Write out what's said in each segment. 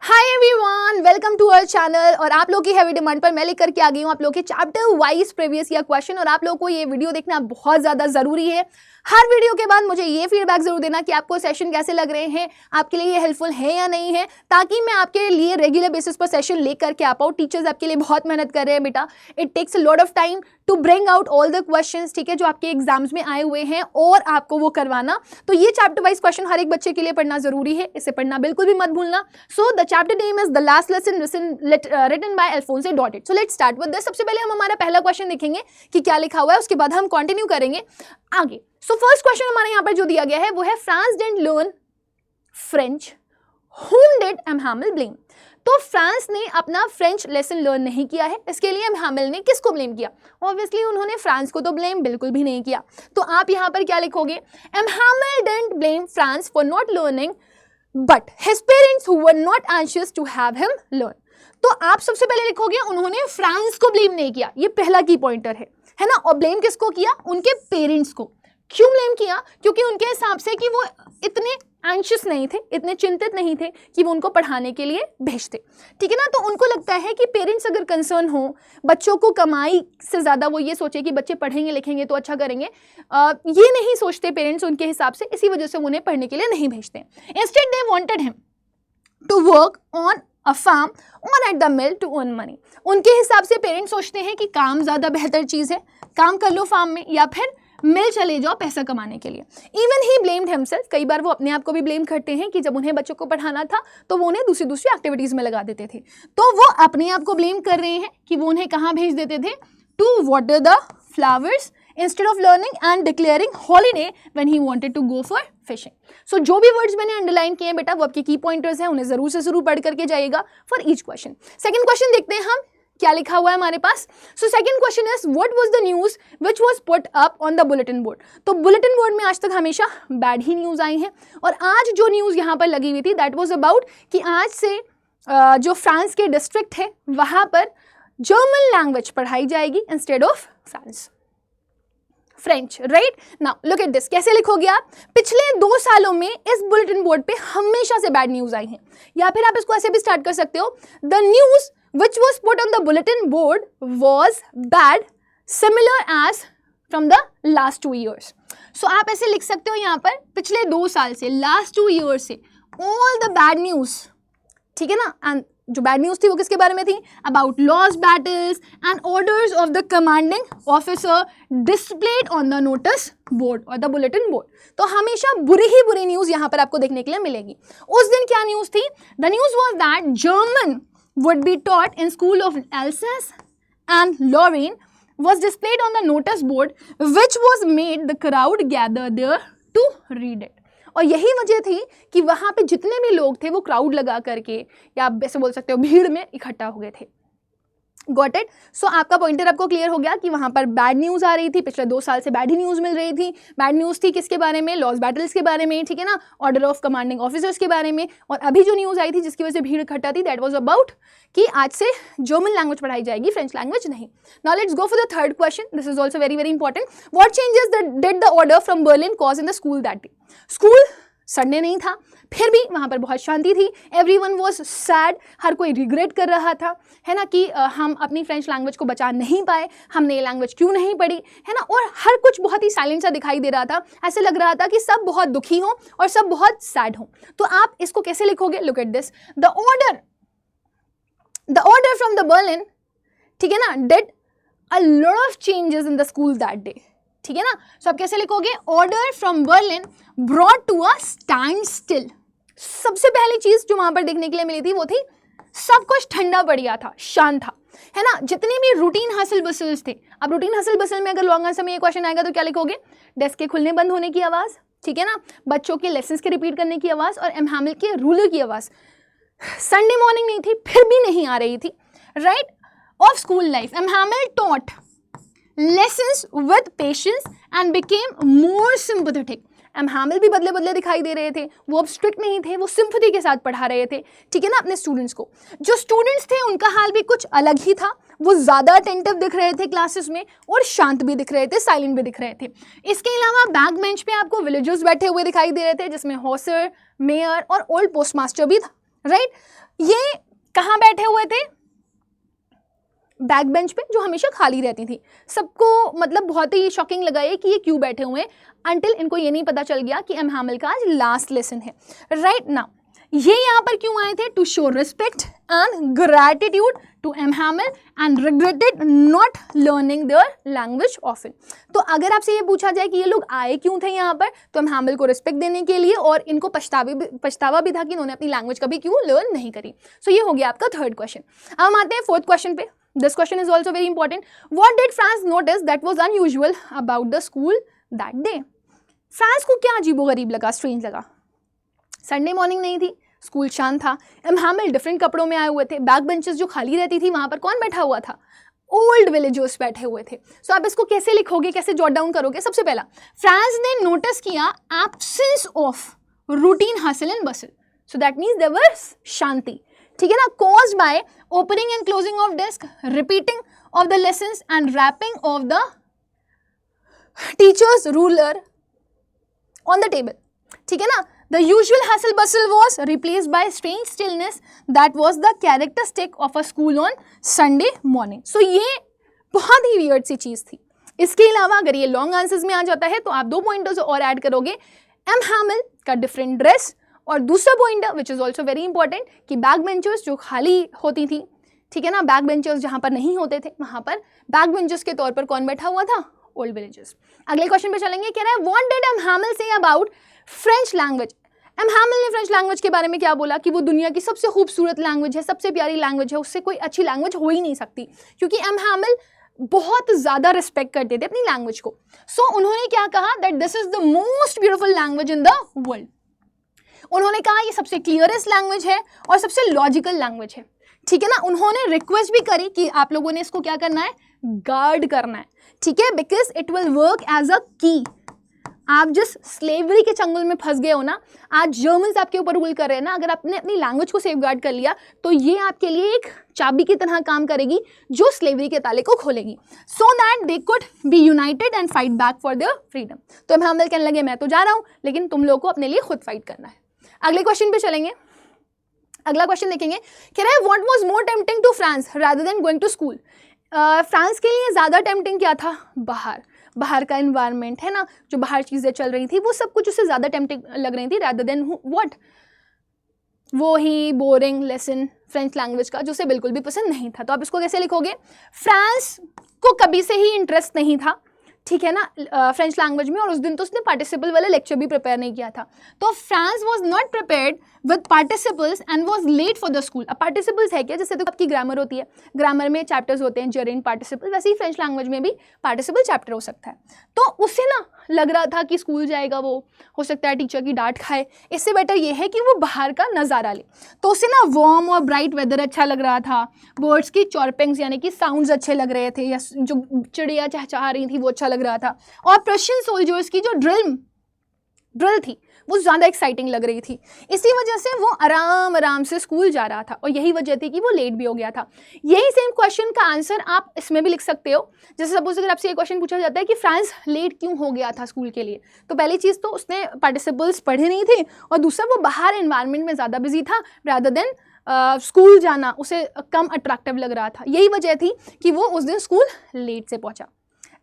Hi everyone, welcome to our channel. और आप लोगों की हैवी डिमांड पर मैं लेकर के आ गई हूँ आप लोगों के chapter wise previous year question. और आप लोगों को ये वीडियो देखना बहुत ज़्यादा ज़रूरी है। हर वीडियो के बाद मुझे ये फीडबैक जरूर देना कि आपको सेशन कैसे लग रहे हैं, आपके लिए ये हेल्पफुल है या नहीं है, ताकि मैं आपके लिए रेगुलर बेसिस पर सेशन लेकर के आ पाऊँ। टीचर्स आपके लिए बहुत मेहनत कर रहे हैं बेटा। It takes a lot of time to bring out all the questions, ठीक है, जो आपके एग्जाम्स में आए हुए हैं और आपको वो करवाना। तो ये चैप्टर वाइज क्वेश्चन हर एक बच्चे के लिए पढ़ना जरूरी है, इसे पढ़ना बिल्कुल भी मत भूलना। So the chapter name is the last lesson written by Alphonse Daudet. So let's start with this. सबसे पहले हम हमारा पहला क्वेश्चन देखेंगे कि क्या लिखा हुआ है, उसके बाद हम कंटिन्यू करेंगे आगे। सो फर्स्ट क्वेश्चन हमारे यहाँ पर जो दिया गया है वो है Franz didn't learn French, whom did M Hamel blame. तो फ्रांस ने अपना फ्रेंच लेसन लर्न नहीं किया है, इसके लिए एम हैमिल ने किसको ब्लेम किया? ऑब्वियसली उन्होंने फ्रांस को तो ब्लेम बिल्कुल भी नहीं किया। तो आप यहाँ पर क्या लिखोगे? M Hamel didn't blame Franz for not learning but his parents who were not anxious to have him learn. तो आप सबसे पहले लिखोगे उन्होंने फ्रांस को ब्लेम नहीं किया, ये पहला की पॉइंटर है ना। और ब्लेम किसको किया? उनके पेरेंट्स को। क्यों ब्लेम किया? क्योंकि उनके हिसाब से कि वो इतने एंशियस नहीं थे, इतने चिंतित नहीं थे कि वो उनको पढ़ाने के लिए भेजते, ठीक है ना। तो उनको लगता है कि पेरेंट्स अगर कंसर्न हो बच्चों को कमाई से ज़्यादा वो ये सोचे कि बच्चे पढ़ेंगे लिखेंगे तो अच्छा करेंगे, ये नहीं सोचते पेरेंट्स उनके हिसाब से, इसी वजह से वो उन्हें पढ़ने के लिए नहीं भेजते। Instead they wanted him to work on a farm और at the mill to earn money. उनके हिसाब से पेरेंट्स सोचते हैं कि काम ज़्यादा बेहतर चीज़ है, काम कर लो फार्म में या फिर मिल चले जाओ पैसा कमाने के लिए। इवन ही ब्लेम्ड हिमसेल्फ, कई बार वो अपने आप को भी ब्लेम करते हैं कि जब उन्हें बच्चों को पढ़ाना था तो वो उन्हें दूसरी एक्टिविटीज़ में लगा देते थे। तो वो अपने आप को ब्लेम कर रहे हैं कि वो उन्हें कहाँ भेज देते थे? To water the flowers instead of learning and declaring holiday when he wanted to go for fishing. So जो भी वर्ड्स मैंने अंडरलाइन किए हैं बेटा वो आपके की पॉइंटर्स हैं, उन्हें जरूर से जरूर पढ़ करके जाइएगा for each question. Second question देखते हैं हम क्या लिखा हुआ है हमारे पास। So second question is what was the news which was put up on the bulletin board. तो बुलेटिन बोर्ड में आज तक हमेशा बैड ही न्यूज़ आई हैं, और आज जो न्यूज़ यहाँ पर लगी हुई थी दैट वाज अबाउट कि आज से जो फ्रांस के डिस्ट्रिक्ट है वहाँ पर जर्मन लैंग्वेज पढ़ाई जाएगी instead of French, right. Now look at this, कैसे लिखोगे आप? पिछले 2 सालों में इस बुलेटिन बोर्ड पे हमेशा से बैड न्यूज़ आई हैं, या फिर आप इसको ऐसे भी स्टार्ट कर सकते हो, the news which was put on the bulletin board was bad similar as from the last 2 years। so आप ऐसे लिख सकते हो यहाँ पर पिछले 2 साल से, last 2 years से all the bad news, ठीक है ना। एंड जो बैड न्यूज़ थी वो किसके बारे में थी? About lost battles and orders of the commanding officer displayed on the notice board और द बुलेटिन बोर्ड। तो हमेशा बुरी ही बुरी न्यूज़ यहाँ पर आपको देखने के लिए मिलेगी। उस दिन क्या न्यूज़ थी? The news was that German would be taught in school of Alsace and Lorraine was displayed on the notice board which was made the crowd gather there to read it। और यही वजह थी कि वहाँ पे जितने भी लोग थे वो क्राउड लगा करके, या आप वैसे बोल सकते हो भीड़ में इकट्ठा हो गए थे। Got it? सो आपका पॉइंटर आपको क्लियर हो गया कि वहाँ पर बैड न्यूज़ आ रही थी, पिछले 2 साल से बैड ही न्यूज़ मिल रही थी। बैड न्यूज़ थी किसके बारे में? लॉस्ट बैटल्स के बारे में, ठीक है ना, ऑर्डर ऑफ कमांडिंग ऑफिसर्स के बारे में। और अभी जो न्यूज़ आई थी जिसकी वजह से भीड़ इकट्ठा थी दैट वाज अबाउट कि आज से जर्मन लैंग्वेज पढ़ाई जाएगी, फ्रेंच लैंग्वेज नहीं। Now let's go for the third question, this is also very very important. What changes did the order from Berlin cause in the school that day. School Sunday नहीं था, फिर भी वहाँ पर बहुत शांति थी। एवरीवन वाज सैड, हर कोई regret कर रहा था, है ना, कि हम अपनी फ्रेंच लैंग्वेज को बचा नहीं पाए, हमने ये लैंग्वेज क्यों नहीं पढ़ी, है ना। और हर कुछ बहुत ही साइलेंट सा दिखाई दे रहा था, ऐसे लग रहा था कि सब बहुत दुखी हों और सब बहुत सैड हों। तो आप इसको कैसे लिखोगे? Look at this, the order from the Berlin, ठीक है ना, did a lot of changes in the school that day, ठीक है ना। सो आप कैसे लिखोगे? Order from Berlin brought to a standstill. सबसे पहली चीज जो वहां पर देखने के लिए मिली थी वो थी सब कुछ ठंडा पड़ गया था, शांत था, है ना। जितने भी रूटीन हसल बसल्स थे, अब रूटीन हसल बसल में अगर लॉन्ग आंसर में ये क्वेश्चन आएगा तो क्या लिखोगे? डेस्क के खुलने बंद होने की आवाज़, ठीक है ना, बच्चों के लेसन्स के रिपीट करने की आवाज़ और एम हैमिल के रूलर की आवाज़। संडे मॉर्निंग नहीं थी, फिर भी नहीं आ रही थी, right. Of school life, M Hamel taught lessons with patience and became more sympathetic। M Hamel भी बदले बदले दिखाई दे रहे थे, वो अब स्ट्रिक्ट नहीं थे, वो सिंपैथी के साथ पढ़ा रहे थे, ठीक है ना, अपने स्टूडेंट्स को। जो स्टूडेंट्स थे उनका हाल भी कुछ अलग ही था, वो ज़्यादा अटेंटिव दिख रहे थे क्लासेस में और शांत भी दिख रहे थे, साइलेंट भी दिख रहे थे। इसके अलावा बैक बेंच पे आपको विलेजर्स बैठे हुए दिखाई दे रहे थे जिसमें हॉसर, मेयर और ओल्ड पोस्टमास्टर भी था, राइट। ये कहाँ बैठे हुए थे? बैक बेंच पे, जो हमेशा खाली रहती थी। सबको मतलब बहुत ही शॉकिंग लगा ये कि ये क्यों बैठे हुए हैं, अंटिल इनको ये नहीं पता चल गया कि एम हैमिल का आज लास्ट लेसन है। राइट नाउ ये यहाँ पर क्यों आए थे? To show respect and gratitude to M Hamel and regretted not learning their language often. तो अगर आपसे ये पूछा जाए कि ये लोग आए क्यों थे यहाँ पर, तो एम हैमिल को रिस्पेक्ट देने के लिए, और इनको पछतावा भी था कि इन्होंने अपनी लैंग्वेज कभी क्यों लर्न नहीं करी। सो ये हो गया आपका थर्ड क्वेश्चन। अब हम आते हैं फोर्थ क्वेश्चन पे। This question is also very important. What did France notice that was unusual about the school that day? France को क्या अजीबोगरीब लगा, स्ट्रेंज लगा? संडे मॉर्निंग नहीं थी, स्कूल शांत था, एम हैमिल डिफरेंट कपड़ों में आए हुए थे, बैक बेंचेस जो खाली रहती थी वहां पर कौन बैठा हुआ था? ओल्ड विलेजर्स बैठे हुए थे। सो आप इसको कैसे लिखोगे, कैसे जॉट डाउन करोगे? सबसे पहला, फ्रांस ने नोटिस किया absence of routine hustle and bustle. So that means there was शांति, ठीक है ना, caused by opening and closing of desk, repeating of the lessons and wrapping of the teacher's ruler on the table, ठीक है ना। The usual hustle bustle was replaced by strange stillness that was the characteristic of a school on Sunday morning. So ये बहुत ही weird सी चीज़ थी। इसके अलावा अगर ये लॉन्ग आंसर्स में आ जाता है तो आप 2 पॉइंटर्स और ऐड करोगे, एम हैमिल का डिफरेंट ड्रेस, और दूसरा pointer which is also very important कि बैक बेंचर्स जो खाली होती थी, ठीक है ना, बैक बेंचर्स जहाँ पर नहीं होते थे वहाँ पर बैक बेंचर्स के तौर पर कौन बैठा हुआ था? Old villagers. अगले क्वेश्चन पे चलेंगे, कह रहा है what did M Hamel say about French language. M Hamel ने फ्रेंच लैंग्वेज के बारे में क्या बोला? कि वो दुनिया की सबसे खूबसूरत लैंग्वेज है, सबसे प्यारी लैंग्वेज है, उससे कोई अच्छी लैंग्वेज हो ही नहीं सकती, क्योंकि एम हैमिल बहुत ज़्यादा रिस्पेक्ट करते थे अपनी लैंग्वेज को। सो उन्होंने क्या कहा? That this is the most beautiful language in the world. उन्होंने कहा ये सबसे क्लियरेस्ट लैंग्वेज है और सबसे लॉजिकल लैंग्वेज है, ठीक है ना। उन्होंने रिक्वेस्ट भी करी कि आप लोगों ने इसको क्या करना है? गार्ड करना है, ठीक है, because it will work as a key. आप जिस स्लेवरी के चंगुल में फंस गए हो ना, आज जर्मन्स आपके ऊपर रूल कर रहे हैं ना, अगर आपने अपनी लैंग्वेज को सेफ गार्ड कर लिया तो ये आपके लिए एक चाबी की तरह काम करेगी जो स्लेवरी के ताले को खोलेगी, so that they could be united and fight back for their freedom. तो एम हैमिल कहने लगे मैं तो जा रहा हूँ, लेकिन तुम लोगों को अपने लिए खुद फाइट करना है। अगले क्वेश्चन पे चलेंगे। अगला क्वेश्चन देखेंगे, कह रहा है what was more tempting to Franz rather than going to school. Franz के लिए ज़्यादा टेम्पटिंग क्या था? बाहर का एनवायरनमेंट है ना, जो बाहर चीज़ें चल रही थी वो सब कुछ उससे ज़्यादा टेम्पटिंग लग रही थी रादर देन व्हाट? वो ही बोरिंग लेसन फ्रेंच लैंग्वेज का, जो उसे बिल्कुल भी पसंद नहीं था। तो आप इसको कैसे लिखोगे? फ्रांस को कभी से ही इंटरेस्ट नहीं था, ठीक है ना, फ्रेंच लैंग्वेज में, और उस दिन तो उसने पार्टिसिपल वाला लेक्चर भी प्रिपेयर नहीं किया था। तो Franz was not prepared with participles and was late for the school. अब पार्टिसिपल्स है क्या? जैसे तो आपकी ग्रामर होती है, ग्रामर में चैप्टर्स होते हैं जेरेंट पार्टिसिपल, वैसे ही फ्रेंच लैंग्वेज में भी पार्टिसिपल चैप्टर हो सकता है। तो उसे ना लग रहा था कि स्कूल जाएगा, वो हो सकता है टीचर की डांट खाए, इससे बेटर ये है कि वो बाहर का नज़ारा ले। तो उसे ना वार्म और ब्राइट वेदर अच्छा लग रहा था, बर्ड्स की चॉर्पिंग्स यानी कि साउंड्स अच्छे लग रहे थे, या जो चिड़िया चहचहा रही थी वो अच्छा लग रहा था, और प्रशियन सोल्जर्स की जो ड्रिल थी वो ज़्यादा एक्साइटिंग लग रही थी। इसी वजह से वो आराम से स्कूल जा रहा था, और यही वजह थी कि वो लेट भी हो गया था। यही सेम क्वेश्चन का आंसर आप इसमें भी लिख सकते हो। जैसे सपोज अगर आपसे ये क्वेश्चन पूछा जाता है कि फ्रांस लेट क्यों हो गया था स्कूल के लिए, तो पहली चीज़ तो उसने पार्टिसिपल्स पढ़े नहीं थे, और दूसरा वो बाहर एनवायरनमेंट में ज़्यादा बिजी था रादर देन स्कूल जाना उसे कम अट्रैक्टिव लग रहा था। यही वजह थी कि वो उस दिन स्कूल लेट से पहुंचा।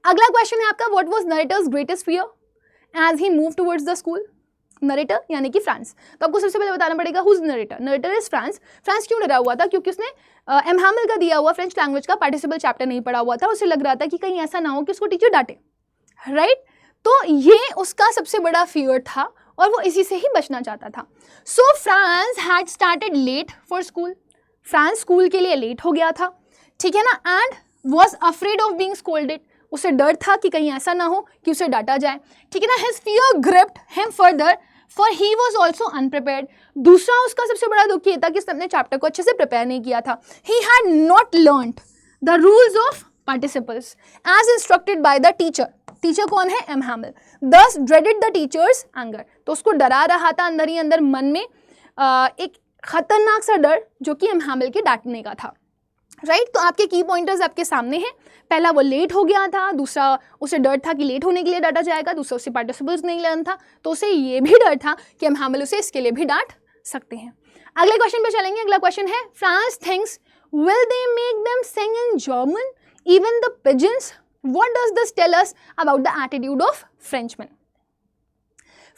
अगला क्वेश्चन है आपका, what was narrator's greatest fear as he move towards the school. Narrator यानी कि फ्रांस। तो आपको सबसे पहले बताना पड़ेगा whose narrator. Narrator is Franz. Franz क्यों डरा हुआ था? क्योंकि उसने एम हैमिल का दिया हुआ फ्रेंच लैंग्वेज का पार्टिसिपल चैप्टर नहीं पढ़ा हुआ था। उसे लग रहा था कि कहीं ऐसा ना हो कि उसको टीचर डांटे, राइट? तो ये उसका सबसे बड़ा फियर था और वो इसी से ही बचना चाहता था। So Franz had started late for school. Franz school के लिए लेट हो गया था, ठीक है ना, and was afraid of being scolded. उसे डर था कि कहीं ऐसा ना हो कि उसे डांटा जाए, ठीक है ना। His fear gripped him further for he was also अनप्रिपेयर्ड। दूसरा उसका सबसे बड़ा दुख ये था कि उसने अपने चैप्टर को अच्छे से प्रिपेयर नहीं किया था। He had not learned the rules of participles as instructed by the teacher. Teacher कौन है? M Hamel. Thus dreaded the teachers anger. तो उसको डरा रहा था अंदर ही अंदर मन में एक खतरनाक सा डर जो कि एम हैमिल के डांटने का था, राइट? तो आपके की पॉइंटर्स आपके सामने हैं। पहला वो लेट हो गया था, दूसरा उसे डर था कि लेट होने के लिए डांटा जाएगा, दूसरा उसे पार्टिसिपल्स नहीं लर्न था, तो उसे ये भी डर था कि एम हैमिल उसे इसके लिए भी डांट सकते हैं। अगले क्वेश्चन पे चलेंगे। अगला क्वेश्चन है Franz thinks will they make them sing in German even the pigeons, what does this tell us about the attitude of Frenchman.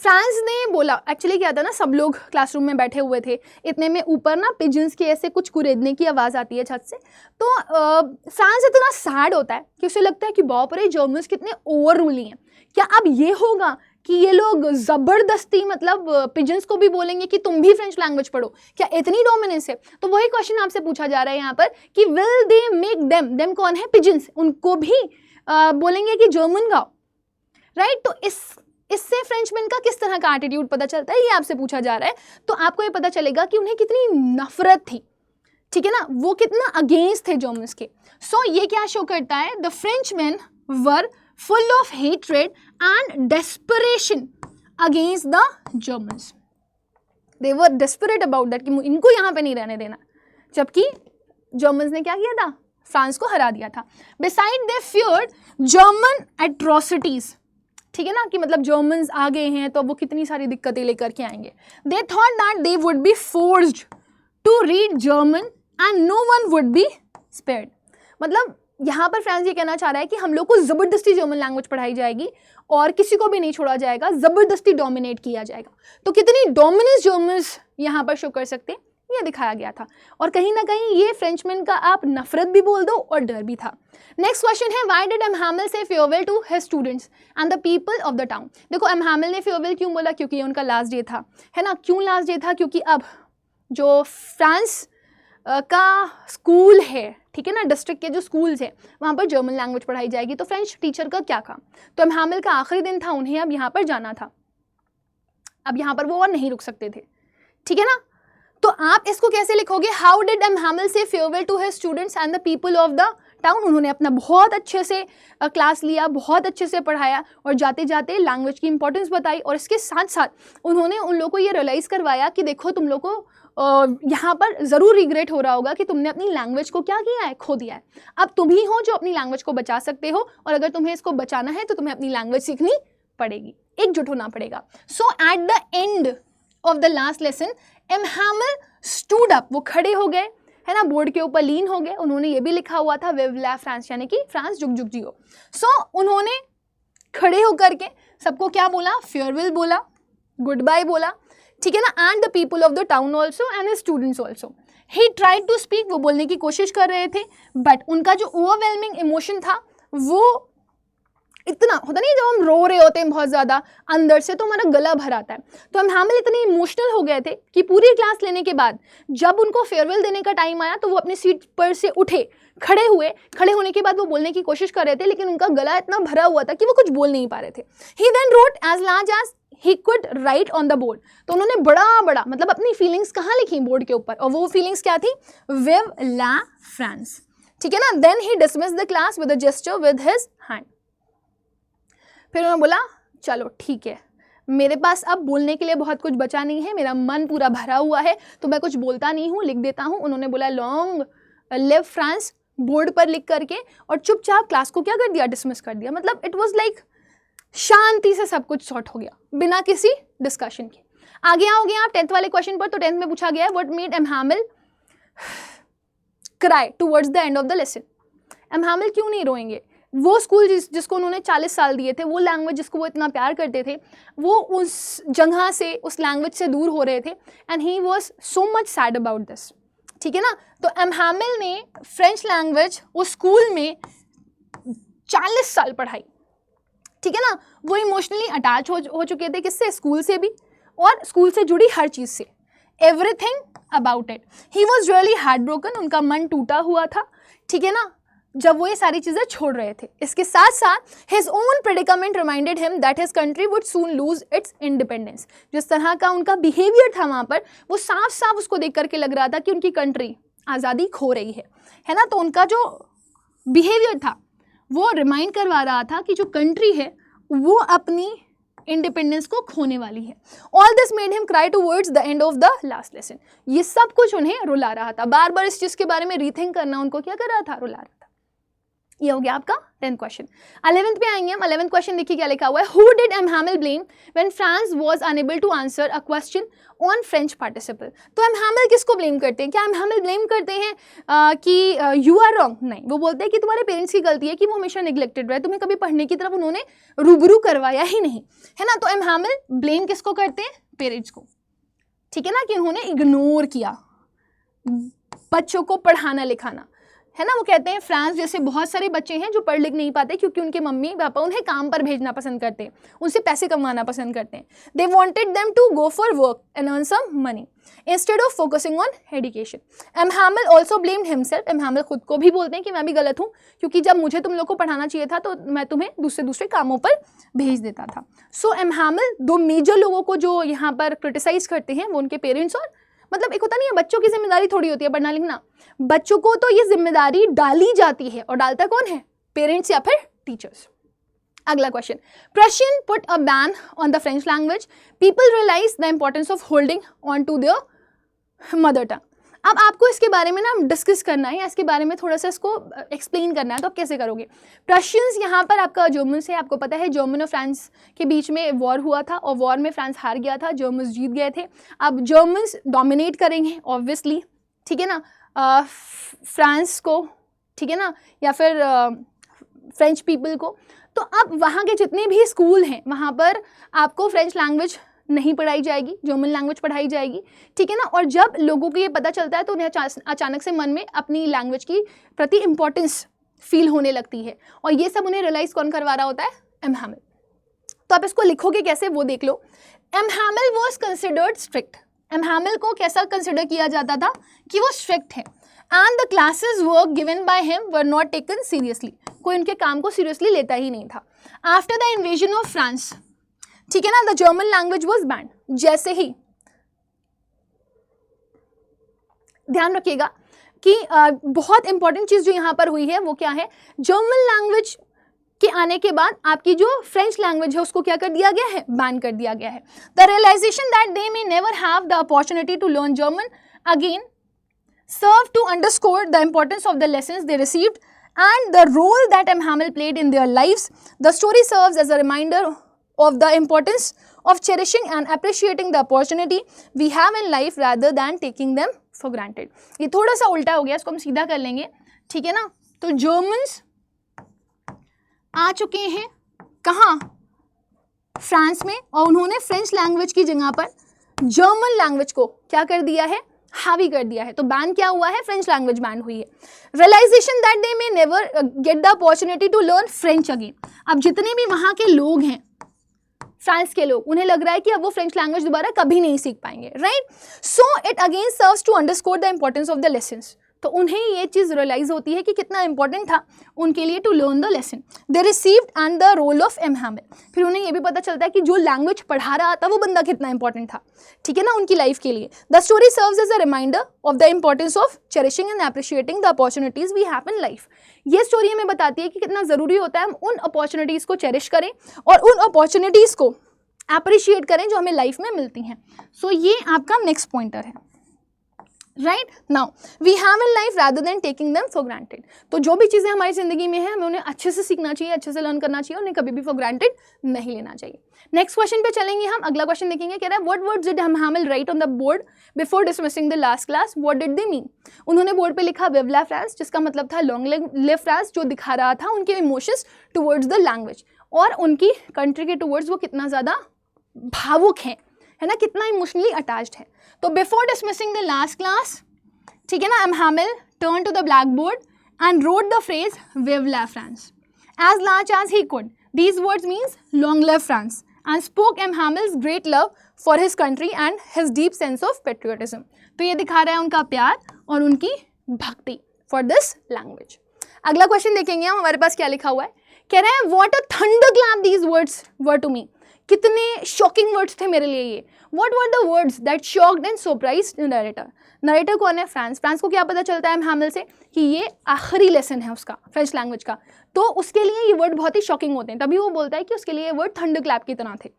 फ्रांस ने बोला, एक्चुअली क्या था ना, सब लोग क्लासरूम में बैठे हुए थे, इतने में ऊपर ना पिजन्स के ऐसे कुछ कुरेदने की आवाज़ आती है छत से। तो फ्रांस इतना सैड होता है कि उसे लगता है कि बाप रे जर्मन्स कितने ओवर रूली हैं। क्या अब ये होगा कि ये लोग ज़बरदस्ती मतलब पिजन्स को भी बोलेंगे कि तुम भी फ्रेंच लैंग्वेज पढ़ो, क्या इतनी डोमिनेंस है? तो वही क्वेश्चन आपसे पूछा जा रहा है यहाँ पर कि विल दे मेक देम कौन है? पिजन्स, उनको भी बोलेंगे कि जर्मन गाओ, राइट। तो इससे फ्रेंचमैन का किस तरह का एटीट्यूड पता चलता है, ये आपसे पूछा जा रहा है। तो आपको ये पता चलेगा कि उन्हें कितनी नफरत थी, ठीक है ना, वो कितना अगेंस्ट थे जर्मन्स के। सो ये क्या शो करता है, the Frenchman were full of hatred and desperation against the Germans. They were desperate about that कि इनको यहाँ पे नहीं रहने देना, जबकि जर्मन्स ने क्या किया था, फ्रांस को हरा दिया था। बिसाइड दे फियर्ड जर्मन एट्रोसिटीज, ठीक है ना, कि मतलब जर्मन्स आ गए हैं तो वो कितनी सारी दिक्कतें लेकर के आएंगे। They thought that they would be forced to read German and no one would be spared. मतलब यहाँ पर फ्रांस ये कहना चाह रहा है कि हम लोग को ज़बरदस्ती जर्मन लैंग्वेज पढ़ाई जाएगी और किसी को भी नहीं छोड़ा जाएगा, ज़बरदस्ती डोमिनेट किया जाएगा। तो कितनी डोमिनेंस जर्मन्स यहाँ पर शो कर सकते हैं, ये दिखाया गया था। और कहीं ना कहीं ये फ्रेंचमैन का आप नफरत भी बोल दो और डर भी था। नेक्स्ट क्वेश्चन है why did M Hamel say farewell to his students and the people of the town. देखो एमहामिल ने फेयरवेल क्यों बोला, क्योंकि ये उनका लास्ट डे था, है ना। क्यों लास्ट डे था, क्योंकि अब जो फ्रांस का स्कूल है, ठीक है ना, डिस्ट्रिक्ट के जो स्कूल्स है वहाँ पर जर्मन लैंग्वेज पढ़ाई जाएगी। तो फ्रेंच टीचर का क्या काम, तो एमहामिल का आखिरी दिन था, उन्हें अब यहाँ पर जाना था, अब यहाँ पर वो और नहीं रुक सकते थे, ठीक है ना। तो आप इसको कैसे लिखोगे, how did M Hamel say farewell to his students and the people of the town. उन्होंने अपना बहुत अच्छे से क्लास लिया, बहुत अच्छे से पढ़ाया और जाते जाते लैंग्वेज की इंपॉर्टेंस बताई और इसके साथ साथ उन्होंने उन लोगों को ये रियलाइज़ करवाया कि देखो तुम लोग को यहाँ पर ज़रूर रिग्रेट हो रहा होगा कि तुमने अपनी लैंग्वेज को क्या किया है, खो दिया है। अब तुम ही हो जो अपनी लैंग्वेज को बचा सकते हो और अगर तुम्हें इसको बचाना है तो तुम्हें अपनी लैंग्वेज सीखनी पड़ेगी, एकजुट होना पड़ेगा। So at the end of the last lesson M Hamel stood up, वो खड़े हो गए, है ना, बोर्ड के ऊपर लीन हो गए। उन्होंने ये भी लिखा हुआ था विव ला फ्रांस, यानी कि फ्रांस जुग जुग जियो। सो उन्होंने खड़े होकर के सबको क्या बोला, फेयरवेल बोला, गुड बाय बोला, ठीक है ना, and the people of the town also and the students also. He tried to speak, वो बोलने की कोशिश कर रहे थे, बट उनका जो ओवरवेलमिंग इमोशन था वो इतना होता नहीं, जब हम रो रहे होते हैं बहुत ज़्यादा अंदर से तो हमारा गला भर आता है। तो एमहामिल इतने इमोशनल हो गए थे कि पूरी क्लास लेने के बाद जब उनको फेयरवेल देने का टाइम आया तो वो अपनी सीट पर से उठे, खड़े हुए, खड़े होने के बाद वो बोलने की कोशिश कर रहे थे लेकिन उनका गला इतना भरा हुआ था कि वो कुछ बोल नहीं पा रहे थे। He then wrote as large as he could write on the board. तो उन्होंने बड़ा बड़ा मतलब अपनी फीलिंग्स कहाँ लिखी, बोर्ड के ऊपर, और वो फीलिंग्स क्या थी, विव ला फ्रांस, ठीक है ना। Then he dismiss the class with a gesture with his hand. फिर उन्होंने बोला चलो ठीक है, मेरे पास अब बोलने के लिए बहुत कुछ बचा नहीं है, मेरा मन पूरा भरा हुआ है तो मैं कुछ बोलता नहीं हूँ, लिख देता हूँ। उन्होंने बोला लॉन्ग लिव फ्रांस बोर्ड पर लिख करके और चुपचाप क्लास को क्या कर दिया, डिसमिस कर दिया। मतलब इट वाज लाइक शांति से सब कुछ सॉर्ट हो गया बिना किसी डिस्कशन के। आगे आओगे आप 10th वाले क्वेश्चन पर। तो 10th में पूछा गया है what made M Hamel cry towards the end of the lesson. M Hamel क्यों नहीं रोएंगे, वो स्कूल जिसको उन्होंने 40 साल दिए थे, वो लैंग्वेज जिसको वो इतना प्यार करते थे, वो उस जगह से, उस लैंग्वेज से दूर हो रहे थे and he was so much sad about this, ठीक है ना। तो एमहामिल ने फ्रेंच लैंग्वेज उस स्कूल में 40 साल पढ़ाई, ठीक है ना। वो इमोशनली अटैच हो चुके थे, किससे, स्कूल से भी और स्कूल से जुड़ी हर चीज़ से, everything about it. He was really heart broken, उनका मन टूटा हुआ था, ठीक है ना, जब वो ये सारी चीज़ें छोड़ रहे थे। इसके साथ साथ his own predicament reminded him that his country would soon lose its independence. जिस तरह का उनका बिहेवियर था वहाँ पर, वो साफ साफ उसको देख करके लग रहा था कि उनकी कंट्री आज़ादी खो रही है ना। तो उनका जो बिहेवियर था वो रिमाइंड करवा रहा था कि जो कंट्री है वो अपनी इंडिपेंडेंस को खोने वाली है। All this made him cry towards the end of the last lesson. ये सब कुछ उन्हें रुला रहा था, बार बार इस चीज़ के बारे में रीथिंक करना उनको क्या कर रहा था, रुला रहा था। ये हो गया आपका 10th क्वेश्चन। 11th पे आएंगे हम। 11th क्वेश्चन देखिए क्या लिखा हुआ है। Who did M Hamel blame when Franz was unable to answer a question on French participle. तो एम हैमिल किसको ब्लेम करते हैं? क्या एम हैमिल ब्लेम करते हैं कि यू आर रॉन्ग? नहीं, वो बोलते हैं कि तुम्हारे पेरेंट्स की गलती है कि वो हमेशा निगलेक्टेड रहे, तुम्हें कभी पढ़ने की तरफ उन्होंने रूबरू करवाया ही नहीं, है ना। तो एम हैमिल ब्लेम किसको करते हैं? पेरेंट्स को, ठीक है ना, कि उन्होंने इग्नोर किया बच्चों को पढ़ाना लिखाना, है ना। वो कहते हैं फ्रांस जैसे बहुत सारे बच्चे हैं जो पढ़ लिख नहीं पाते क्योंकि उनके मम्मी पापा उन्हें काम पर भेजना पसंद करते हैं, उनसे पैसे कमाना पसंद करते हैं। They wanted them to go for work and earn some money instead of focusing on education. M Hamel also blamed himself. M Hamel खुद को भी बोलते हैं कि मैं भी गलत हूँ, क्योंकि जब मुझे तुम लोग को पढ़ाना चाहिए था तो मैं तुम्हें दूसरे कामों पर भेज देता था। सो एम हैमिल दो मेजर लोगों को जो यहाँ पर क्रिटिसाइज करते हैं वो उनके पेरेंट्स और मतलब एक होता नहीं है बच्चों की जिम्मेदारी थोड़ी होती है पढ़ना लिखना, बच्चों को तो ये जिम्मेदारी डाली जाती है और डालता कौन है? पेरेंट्स या फिर टीचर्स। अगला question, Prussian put a ban on the French language, people realise the importance of holding on to their mother tongue. अब आपको इसके बारे में ना डिस्कस करना है, इसके बारे में थोड़ा सा इसको एक्सप्लेन करना है, तो आप कैसे करोगे? प्रशियंस यहाँ पर आपका जर्मन्स है, आपको पता है जर्मन और फ्रांस के बीच में वॉर हुआ था और वॉर में फ्रांस हार गया था, जर्मन्स जीत गए थे। अब जर्मन्स डोमिनेट करेंगे ऑब्वियसली, ठीक है ना, फ्रांस को, ठीक है ना, या फिर फ्रेंच पीपल को। तो अब वहाँ के जितने भी स्कूल हैं वहाँ पर आपको फ्रेंच लैंग्वेज नहीं पढ़ाई जाएगी, जर्मन लैंग्वेज पढ़ाई जाएगी, ठीक है ना। और जब लोगों को ये पता चलता है तो उन्हें अचानक से मन में अपनी लैंग्वेज की प्रति इंपॉर्टेंस फील होने लगती है और ये सब उन्हें रियलाइज कौन करवा रहा होता है? M Hamel. तो आप इसको लिखोगे कैसे वो देख लो। M Hamel was considered strict. M Hamel को कैसा कंसिडर किया जाता था? कि वो स्ट्रिक्ट है। And the classes work given by him were not taken seriously. कोई उनके काम को सीरियसली लेता ही नहीं था। After the invasion of France, ठीक है ना, the German language was banned. जैसे ही, ध्यान रखिएगा कि बहुत इंपॉर्टेंट चीज जो यहां पर हुई है वो क्या है? जर्मन लैंग्वेज के आने के बाद आपकी जो फ्रेंच लैंग्वेज है उसको क्या कर दिया गया है? बैन कर दिया गया है। The realisation that they may never have the opportunity to learn German again serve to underscore the importance of the lessons they received and the role that M. Hamil played in their lives. The story serves as a reminder of the importance of cherishing and appreciating the opportunity we have in life rather than taking them for granted. ये थोड़ा सा उल्टा हो गया, इसको हम सीधा कर लेंगे, ठीक है ना। तो जर्मन्स आ चुके हैं कहाँ? फ्रांस में, और उन्होंने फ्रेंच लैंग्वेज की जगह पर जर्मन लैंग्वेज को क्या कर दिया है? हावी कर दिया है। तो बैन क्या हुआ है? फ्रेंच लैंग्वेज बैन हुई है। Realisation that they may never get the opportunity to learn French again. अब जितने भी वहाँ के लोग हैं, फ्रांस के लोग, उन्हें लग रहा है कि अब वो फ्रेंच लैंग्वेज दोबारा कभी नहीं सीख पाएंगे, right. So it again serves to underscore the importance of the lessons. तो उन्हें ये चीज़ रियलाइज होती है कि कितना इंपॉर्टेंट था उनके लिए to learn the lesson they received and the role of M Hamel. फिर उन्हें ये भी पता चलता है कि जो लैंग्वेज पढ़ा रहा था वो बंदा कितना इंपॉर्टेंट था, ठीक है ना, उनकी लाइफ के लिए। The story serves as a reminder of the importance of cherishing and appreciating the opportunities we have in life. ये स्टोरी हमें बताती है कि कितना ज़रूरी होता है हम उन अपॉर्चुनिटीज़ को चेरिश करें और उन अपॉर्चुनिटीज़ को अप्रिशिएट करें जो हमें लाइफ में मिलती हैं। सो ये आपका नेक्स्ट पॉइंटर है, right. Now we have in life rather than taking them for granted. तो जो भी चीज़ें हमारी ज़िंदगी में है हमें उन्हें अच्छे से सीखना चाहिए, अच्छे से लर्न करना चाहिए, उन्हें कभी भी फॉर ग्रांटेड नहीं लेना चाहिए। नेक्स्ट क्वेश्चन पे चलेंगे हम। अगला क्वेश्चन देखेंगे, कह रहा है what words did M Hamel write on the board before dismissing the last class, what did they mean. उन्होंने बोर्ड पे लिखा विव ला फ्रांस, जिसका मतलब था लॉन्ग लिव फ्रांस, जो दिखा रहा था उनके इमोशंस टुवर्ड्स द लैंग्वेज और उनकी कंट्री के टुवर्ड्स वो कितना ज़्यादा भावुक हैं, है ना, कितना इमोशनली अटैच्ड है। तो before dismissing the last class, ठीक है ना, M Hamel turn to the black board and wrote the phrase vive la France as large as he could. These words means long live France and spoke M Hamel's great love for his country and his deep sense of patriotism. तो ये दिखा रहा है उनका प्यार और उनकी भक्ति फॉर दिस लैंग्वेज। अगला क्वेश्चन देखेंगे हम, हमारे पास क्या लिखा हुआ है, कह रहे हैं what a thunderclap these words were to me. कितने शॉकिंग वर्ड्स थे मेरे लिए ये। What were the words that shocked and surprised the narrator. Narrator कौन है? फ्रांस। फ्रांस को क्या पता चलता है एम हैमिल से कि ये आखिरी लेसन है उसका फ्रेंच लैंग्वेज का, तो उसके लिए ये वर्ड बहुत ही शॉकिंग होते हैं, तभी वो बोलता है कि उसके लिए ये वर्ड थंडर क्लैप की तरह थे।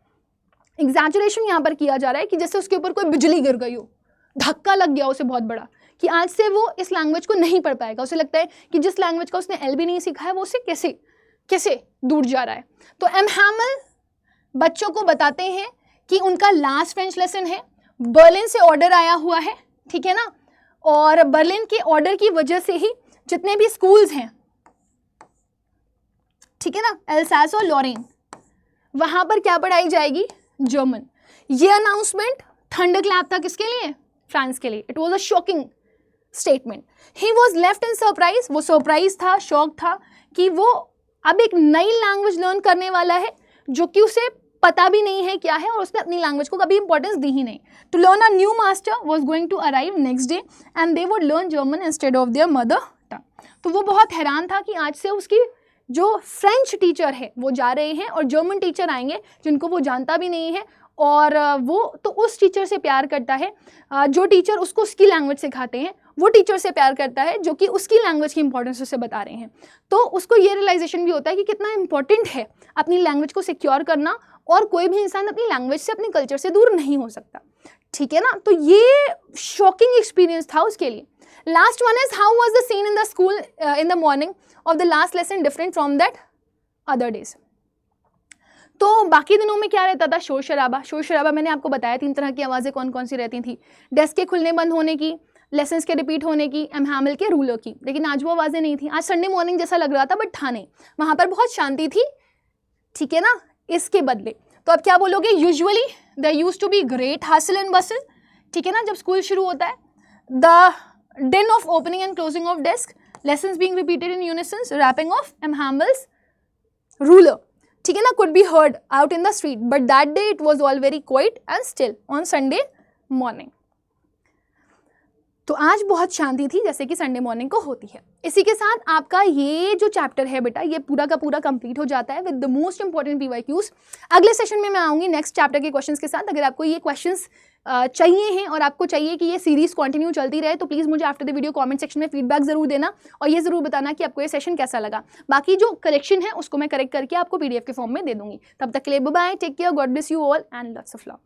एग्जैजरेशन यहाँ पर किया जा रहा है कि जैसे उसके ऊपर कोई बिजली गिर गई हो, धक्का लग गया उसे बहुत बड़ा, कि आज से वो इस लैंग्वेज को नहीं पढ़ पाएगा। उसे लगता है कि जिस लैंग्वेज का उसने एल भी नहीं सीखा है वो उससे कैसे दूर जा रहा है। तो एम हैमल बच्चों को बताते हैं कि उनका लास्ट फ्रेंच लेसन है, बर्लिन से ऑर्डर आया हुआ है, ठीक है ना, और बर्लिन के ऑर्डर की वजह से ही जितने भी स्कूल्स हैं, ठीक है ना, एल्सास और लॉरेन, वहां पर क्या पढ़ाई जाएगी, जर्मन। ये अनाउंसमेंट थंडर क्लैप था किसके लिए, फ्रांस के लिए। It was a shocking statement. He was left in surprise, वो सरप्राइज था, शॉक था कि वो अब एक नई लैंग्वेज लर्न करने वाला है जो कि उसे पता भी नहीं है क्या है, और उसने अपनी लैंग्वेज को कभी इंपॉर्टेंस दी ही नहीं। To learn a new master was going to arrive next day and they would learn German instead of their mother tongue. तो वो बहुत हैरान था कि आज से उसकी जो फ्रेंच टीचर है वो जा रहे हैं और जर्मन टीचर आएंगे जिनको वो जानता भी नहीं है, और वो तो उस टीचर से प्यार करता है जो टीचर उसको उसकी लैंग्वेज सिखाते हैं, वो टीचर से प्यार करता है जो कि उसकी लैंग्वेज की इंपॉर्टेंस उसे बता रहे हैं। तो उसको ये रियलाइजेशन भी होता है कि कितना इंपॉर्टेंट है अपनी लैंग्वेज को सिक्योर करना, और कोई भी इंसान अपनी लैंग्वेज से, अपनी कल्चर से दूर नहीं हो सकता, ठीक है ना। तो ये शॉकिंग एक्सपीरियंस था उसके लिए। Last one is how was the seen in the school in the morning of the last lesson different from that other days. तो बाकी दिनों में क्या रहता था, शोर शराबा मैंने आपको बताया 3 तरह की आवाज़ें कौन कौन सी रहती थी, डेस्क के खुलने बंद होने की, लेसन्स के रिपीट होने की, एम हैमल के रूलर की। लेकिन आज वो आवाज़ें नहीं थी। आज संडे मॉर्निंग जैसा लग रहा था बट था नहीं, वहाँ पर बहुत शांति थी, ठीक है ना। इसके बदले तो अब क्या बोलोगे, usually there used to be great hustle and bustle, ठीक है ना, जब स्कूल शुरू होता है। The din of opening and closing of desk, lessons being repeated in unison, rapping of M Hamel's ruler, ठीक है ना, could be heard out in the street, but that day it was all very quiet and still on Sunday morning. तो आज बहुत शांति थी जैसे कि Sunday morning को होती है। इसी के साथ आपका ये जो चैप्टर है बेटा, ये पूरा का पूरा कंप्लीट हो जाता है with the most important PYQs। अगले सेशन में मैं आऊँगी नेक्स्ट चैप्टर के क्वेश्चंस के साथ। अगर आपको ये क्वेश्चंस चाहिए हैं और आपको चाहिए कि ये सीरीज कंटिन्यू चलती रहे तो प्लीज़ मुझे after the video comment section में फीडबैक ज़रूर देना, और ये ज़रूर बताना कि आपको ये सेशन कैसा लगा। बाकी जो करेक्शन है उसको मैं करेक्ट करके आपको PDF के फॉर्म में दे दूँगी। तब तक के लिए bye bye, take care, God bless you all and lots of love.